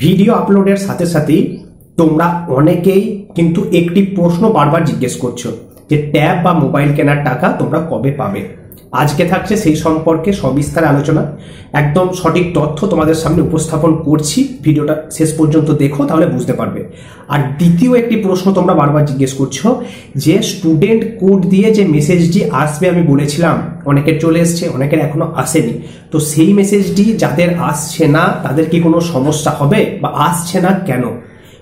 Video আপলোডের সাথে সাথেই তোমরা অনেকেই কিন্তু একটি প্রশ্ন বারবার জিজ্ঞেস করছো যে ট্যাব বা মোবাইল কেনার টাকা তোমরা কবে পাবে। আজকে থাকছে সেই সম্পর্কে সবিস্তারে আলোচনা, একদম সঠিক তথ্য তোমাদের সামনে উপস্থাপন করছি। ভিডিওটা শেষ পর্যন্ত দেখো, তাহলে বুঝতে পারবে। আর দ্বিতীয় একটি প্রশ্ন তোমরা বারবার জিজ্ঞেস করছো যে স্টুডেন্ট কোড দিয়ে যে মেসেজটি আসবে, আমি বলেছিলাম অনেকের চলে এসছে, অনেকের এখনো আসেনি। তো সেই মেসেজটি যাদের আসছে না তাদের কি কোনো সমস্যা হবে বা আসছে না কেন?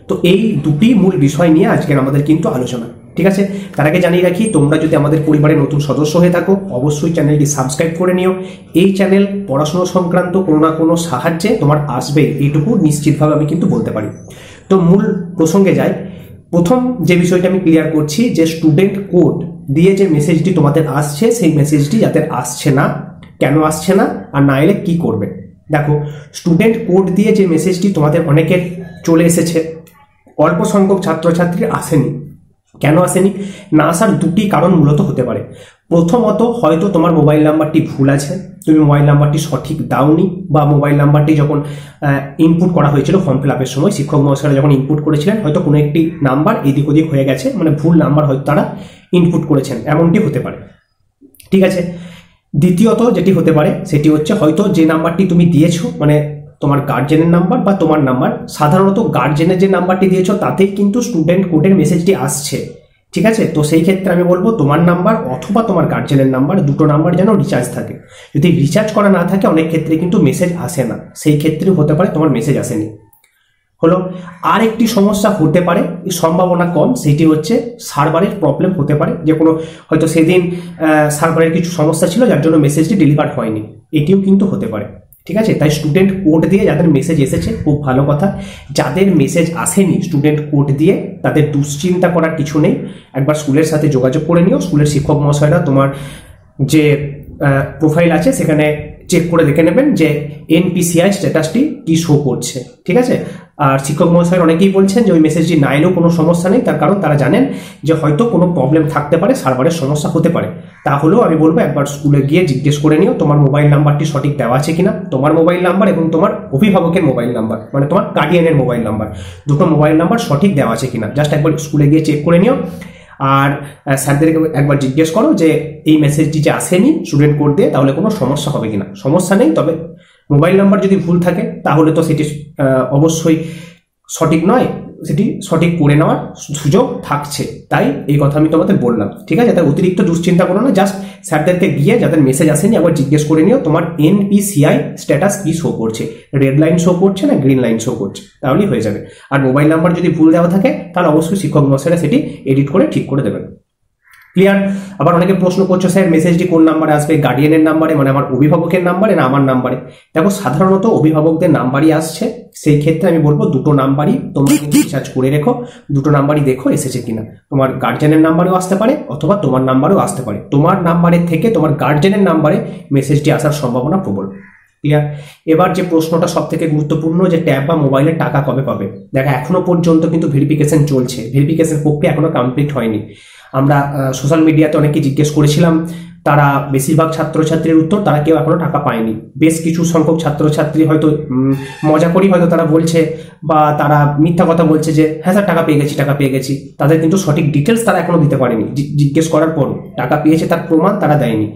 তো এই দুটি মূল বিষয় নিয়ে আজকের আমাদের কিন্তু আলোচনা, ঠিক আছে? তার আগে জানিয়ে রাখি, তোমরা যদি আমাদের পরিবারের নতুন সদস্য হয়ে থাকো অবশ্যই চ্যানেলটি সাবস্ক্রাইব করে নিও। এই চ্যানেল পড়াশোনা সংক্রান্ত কোনো না কোনো সাহায্যে তোমার আসবে, এইটুকু নিশ্চিতভাবে আমি কিন্তু বলতে পারি। তো মূল প্রসঙ্গে যাই। প্রথম যে বিষয়টা আমি ক্লিয়ার করছি যে স্টুডেন্ট কোড দিয়ে যে মেসেজটি তোমাদের আসছে, সেই মেসেজটি যাদের আসছে না, কেন আসছে না আর না এলে কি করবে। দেখো, স্টুডেন্ট কোড দিয়ে যে মেসেজটি তোমাদের অনেকের চলে এসেছে, অল্প সংখ্যক ছাত্রছাত্রী আসেনি। কেন আসেনি? না আসার দুটি কারণ মূলত হতে পারে। প্রথমত, হয়তো তোমার মোবাইল নাম্বারটি ভুল আছে, তুমি মোবাইল নাম্বারটি সঠিক দাওনি, বা মোবাইল নাম্বারটি যখন ইনপুট করা হয়েছিল ফর্ম ফিল আপের সময় শিক্ষক মহাশয়রা যখন ইনপুট করেছিলেন, হয়তো কোনো একটি নাম্বার এদিক ওদিক হয়ে গেছে, মানে ভুল নাম্বার হয়তো তারা ইনপুট করেছেন, এমনটি হতে পারে, ঠিক আছে? দ্বিতীয়ত যেটি হতে পারে সেটি হচ্ছে হয়তো যে নাম্বারটি তুমি দিয়েছো, মানে তোমার গার্জেনের নাম্বার বা তোমার নাম্বার, সাধারণত গার্জেনের যে নাম্বারটি দিয়েছো তাতেই কিন্তু স্টুডেন্ট কোডের মেসেজটি আসছে, ঠিক আছে? তো সেই ক্ষেত্রে আমি বলবো তোমার নাম্বার অথবা তোমার গার্জেনের নাম্বার, দুটো নাম্বার যেন রিচার্জ থাকে। যদি রিচার্জ করা না থাকে অনেক ক্ষেত্রে কিন্তু মেসেজ আসে না, সেই ক্ষেত্রেও হতে পারে তোমার মেসেজ আসেনি। হলো আর একটি সমস্যা হতে পারে, সম্ভাবনা কম, সেটি হচ্ছে সার্ভারের প্রবলেম হতে পারে, যে কোনো হয়তো সেদিন সার্ভারের কিছু সমস্যা ছিল যার জন্য মেসেজটি ডেলিভার হয়নি, এটিও কিন্তু হতে পারে, ঠিক আছে? তাই স্টুডেন্ট কোড দিয়ে যাদের মেসেজ এসেছে খুব ভালো কথা, যাদের মেসেজ আসেনি স্টুডেন্ট কোড দিয়ে তাদের দুশ্চিন্তা করার কিছু নেই। একবার স্কুলের সাথে যোগাযোগ করে নিও, স্কুলের শিক্ষক মহাশয়রা তোমার যে প্রোফাইল আছে সেখানে চেক করে দেখে নেবেন যে এনপিসিআই স্ট্যাটাসটি কি শো করছে, ঠিক আছে? আর শিক্ষক মহাশয় অনেকেই বলছেন যে ওই মেসেজটি না এলেও কোনো সমস্যা নেই, তার কারণ তারা জানেন যে হয়তো কোনো প্রবলেম থাকতে পারে, সার্ভারের সমস্যা হতে পারে। তাহলেও আমি বলবো একবার স্কুলে গিয়ে জিজ্ঞেস করে নিও তোমার মোবাইল নাম্বারটি সঠিক দেওয়া আছে কিনা, তোমার মোবাইল নাম্বার এবং তোমার অভিভাবকের মোবাইল নাম্বার, মানে তোমার গার্ডিয়ানের মোবাইল নাম্বার, দুটো মোবাইল নাম্বার সঠিক দেওয়া আছে কিনা, জাস্ট একবার স্কুলে গিয়ে চেক করে নিও। আর স্যারদেরকে একবার জিজ্ঞেস করো যে এই মেসেজটি যে আসেনি স্টুডেন্ট কোড দিয়ে, তাহলে কোনো সমস্যা হবে কিনা। সমস্যা নেই, তবে মোবাইল নাম্বার যদি ভুল থাকে তাহলে তো সেটি অবশ্যই সঠিক নয়, সেটি সঠিক করে নেওয়ার সুযোগ থাকছে। তাই এই কথা আমি তোমাদের বললাম, ঠিক আছে? তাই অতিরিক্ত দুশ্চিন্তা করো না, জাস্ট স্যারদেরকে গিয়ে যাদের মেসেজ আসেনি একবার জিজ্ঞেস করে নিও তোমার এনপিসিআই স্ট্যাটাস কি শো করছে, রেড লাইন শো করছে না গ্রিন লাইন শো করছে, তাহলেই হয়ে যাবে। আর মোবাইল নাম্বার যদি ভুল দেওয়া থাকে তাহলে অবশ্যই শিক্ষক মহাশয়রা সেটি এডিট করে ঠিক করে দেবেন। ক্লিয়ার? আবার অনেকে প্রশ্ন করছো স্যার মেসেজটি কোন নাম্বারে আসবে, গার্ডিয়ানের নাম্বারে, মানে আমার অভিভাবকের নাম্বারে না আমার নাম্বারে? দেখো, সাধারণত অভিভাবকদের নাম্বারই আসছে, সেই ক্ষেত্রে আমি বলবো দুটো নাম্বারই তোমরা রিচার্জ করে রেখো, দুটো নাম্বারই দেখো এসেছে কিনা। তোমার গার্জিয়ানের নাম্বারেও আসতে পারে অথবা তোমার নাম্বারেও আসতে পারে, তোমার নাম্বারের থেকে তোমার গার্জিয়ানের নাম্বারে মেসেজটি আসার সম্ভাবনা প্রবল। ক্লিয়ার? এবার যে প্রশ্নটা সব থেকে গুরুত্বপূর্ণ, যে ট্যাব বা মোবাইলের টাকা কবে পাবে। দেখো, এখনো পর্যন্ত কিন্তু ভেরিফিকেশন চলছে, ভেরিফিকেশন প্রক্রিয়া এখনো কমপ্লিট হয়নি। আমরা সোশ্যাল মিডিয়াতে অনেকে জিজ্ঞেস করেছিলাম, তারা বেশিরভাগ ছাত্রছাত্রীর উত্তর তারা কেউ এখনো টাকা পায়নি। বেশ কিছু সংখ্যক ছাত্রছাত্রী হয়তো মজা করি হয়তো তারা বলছে, বা তারা মিথ্যা কথা বলছে যে হ্যাঁ স্যার টাকা পেয়ে গেছি, টাকা পেয়ে গেছি। তাদের কিন্তু সঠিক ডিটেলস তারা এখনো দিতে পারেনি, জিজ্ঞেস করার পর টাকা পেয়েছে তার প্রমাণ তারা দেয়নি।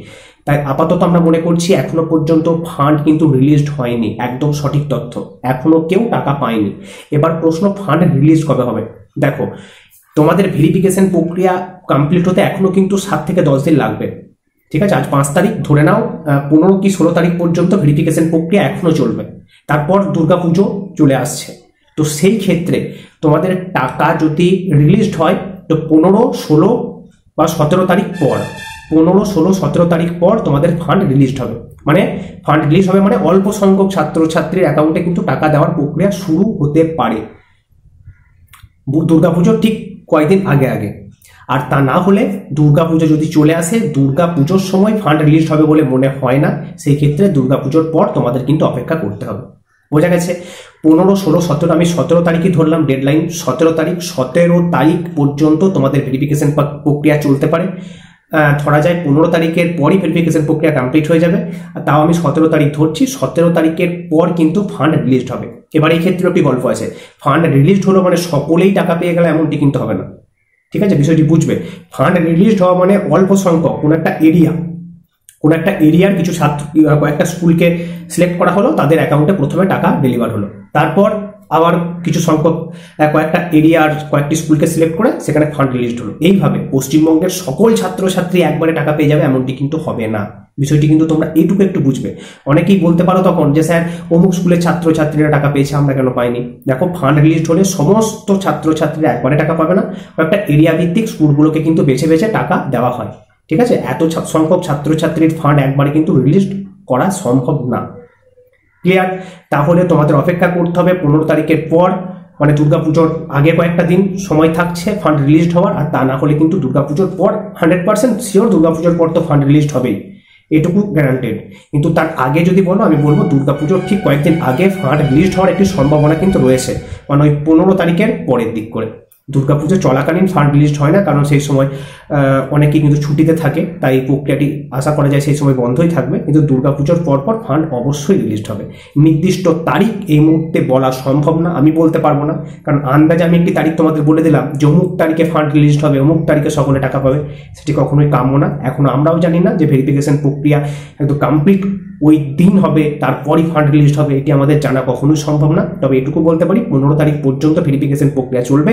তাই আপাতত আমরা মনে করছি এখনো পর্যন্ত ফান্ড কিন্তু রিলিজড হয়নি, একদম সঠিক তথ্য, এখনো কেউ টাকা পায়নি। এবার প্রশ্ন, ফান্ড রিলিজ কবে হবে? দেখো, তোমাদের ভেরিফিকেশন প্রক্রিয়া কমপ্লিট হতে এখনো কিন্তু 7 থেকে 10 দিন লাগবে, ঠিক আছে? আজ 5 তারিখ, ধরে নাও 15 কি 16 তারিখ পর্যন্ত ভেরিফিকেশন প্রক্রিয়া এখনো চলবে। তারপর দুর্গাপুজো চলে আসছে, তো সেই ক্ষেত্রে তোমাদের টাকা যদি রিলিজড হয় তো 15, 16 বা 17 তারিখ পর, 15, 16, 17 তারিখ পর তোমাদের ফান্ড রিলিজড হবে। মানে ফান্ড রিলিজ হবে মানে অল্প সংখ্যক ছাত্রছাত্রীর অ্যাকাউন্টে কিন্তু টাকা দেওয়ার প্রক্রিয়া শুরু হতে পারে দুর্গাপুজোর ঠিক কয়েকদিন আগে আগে। আর তা না হলে দুর্গাপুজো যদি চলে আসে, দুর্গাপুজোর সময় ফান্ড রিলিজ হবে বলে মনে হয় না, সেই ক্ষেত্রে দুর্গাপুজোর পর তোমাদের কিন্তু অপেক্ষা করতে হবে। বোঝা গেছে? 15, 16, 17, আমি 17 তারিখই ধরলাম ডেডলাইন, 17 তারিখ, 17 তারিখ পর্যন্ত তোমাদের ভেরিফিকেশন প্রক্রিয়া চলতে পারে। ধরা যায় 15 তারিখের পরই ভেরিফিকেশন প্রক্রিয়া কমপ্লিট হয়ে যাবে, আর তাও আমি 17 তারিখ ধরছি। 17 তারিখের পর কিন্তু ফান্ড রিলিজড হবে। এবার এই ক্ষেত্রে একটি গল্প আছে, ফান্ড রিলিজড হলো মানে সকলেই টাকা পেয়ে গেলে এমনটি কিন্তু হবে না, ঠিক আছে? বিষয়টি বুঝবে। ফান্ড রিলিজড হওয়া মানে অল্প সংখ্যক কোনো একটা এরিয়ার কিছু ছাত্র, কয়েকটা স্কুলকে সিলেক্ট করা হলো, তাদের অ্যাকাউন্টে প্রথমে টাকা ডেলিভার হলো, তারপর আবার কিছু সংখ্যক কয়েকটা এরিয়ার কয়েকটি স্কুলকে সিলেক্ট করে সেখানে ফান্ড রিলিজড হলো। এইভাবে পশ্চিমবঙ্গের সকল ছাত্রছাত্রী একবারে টাকা পেয়ে যাবে এমনটি কিন্তু হবে না। বিষয়টি কিন্তু তোমরা এইটুকু একটু বুঝবে। অনেকেই বলতে পারো তখন যে স্যার অমুক স্কুলের ছাত্রছাত্রীরা টাকা পেয়েছে, আমরা কেন পাইনি? দেখো, ফান্ড রিলিজড হলে সমস্ত ছাত্রছাত্রীরা একবারে টাকা পাবে না, কয়েকটা এরিয়া ভিত্তিক স্কুলগুলোকে কিন্তু বেছে বেছে টাকা দেওয়া হয়, ঠিক আছে? এত সংখ্যক ছাত্রছাত্রীর ফান্ড একবারে কিন্তু রিলিজ করা সম্ভব না। ক্লিয়ার? তাহলে তোমাদের অপেক্ষা করতে হবে 15 তারিখের পর, মানে দুর্গাপুজোর আগে কয়েকটা দিন সময় থাকছে ফান্ড রিলিজড হওয়ার, আর তা না হলে কিন্তু দুর্গাপুজোর পর 100% শিওর দুর্গাপুজোর পর তো ফান্ড রিলিজড হবেই, এটুকু গ্যারান্টেড। কিন্তু তার আগে যদি বলো, আমি বলবো দুর্গাপুজোর ঠিক কয়েকদিন আগে ফান্ড রিলিজড হওয়ার একটি সম্ভাবনা কিন্তু রয়েছে, মানে ওই 15 তারিখের পরের দিক করে। দুর্গাপুজো চলাকালীন ফান্ড রিলিজড হয় না, কারণ সেই সময় অনেকেই কিন্তু ছুটিতে থাকে, তাই প্রক্রিয়াটি আশা করা যায় সেই সময় বন্ধই থাকবে। কিন্তু দুর্গাপুজোর পরপর ফান্ড অবশ্যই রিলিজড হবে। নির্দিষ্ট তারিখ এই মুহূর্তে বলা সম্ভব না, আমি বলতে পারবো না, কারণ আন্দাজে আমি একটি তারিখ তোমাদের বলে দিলাম যে অমুক তারিখে ফান্ড রিলিজড হবে, অমুক তারিখে সকলে টাকা পাবে, সেটি কখনোই কাম্য না। এখন আমরাও জানি না যে ভেরিফিকেশন প্রক্রিয়া একদম কমপ্লিট ওই দিন হবে, তারপরই ফান্ড রিলিজড হবে, এটি আমাদের জানা কখনোই সম্ভব না। তবে এটুকু বলতে পারি 15 তারিখ পর্যন্ত ভেরিফিকেশন প্রক্রিয়া চলবে,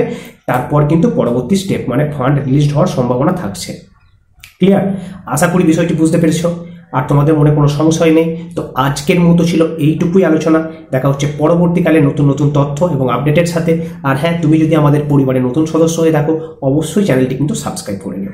তারপর কিন্তু পরবর্তী স্টেপ মানে ফান্ড রিলিজড হওয়ার সম্ভাবনা থাকছে। ক্লিয়ার? আশা করি বিষয়টি বুঝতে পেরেছো, আর তোমাদের মনে কোনো সংশয় নেই। তো আজকের মতো ছিল এইটুকুই আলোচনা। দেখা হচ্ছে পরবর্তীকালে নতুন নতুন তথ্য এবং আপডেটের সাথে। আর হ্যাঁ, তুমি যদি আমাদের পরিবারের নতুন সদস্য হয়ে থাকো, অবশ্যই চ্যানেলটি কিন্তু সাবস্ক্রাইব করে নিও।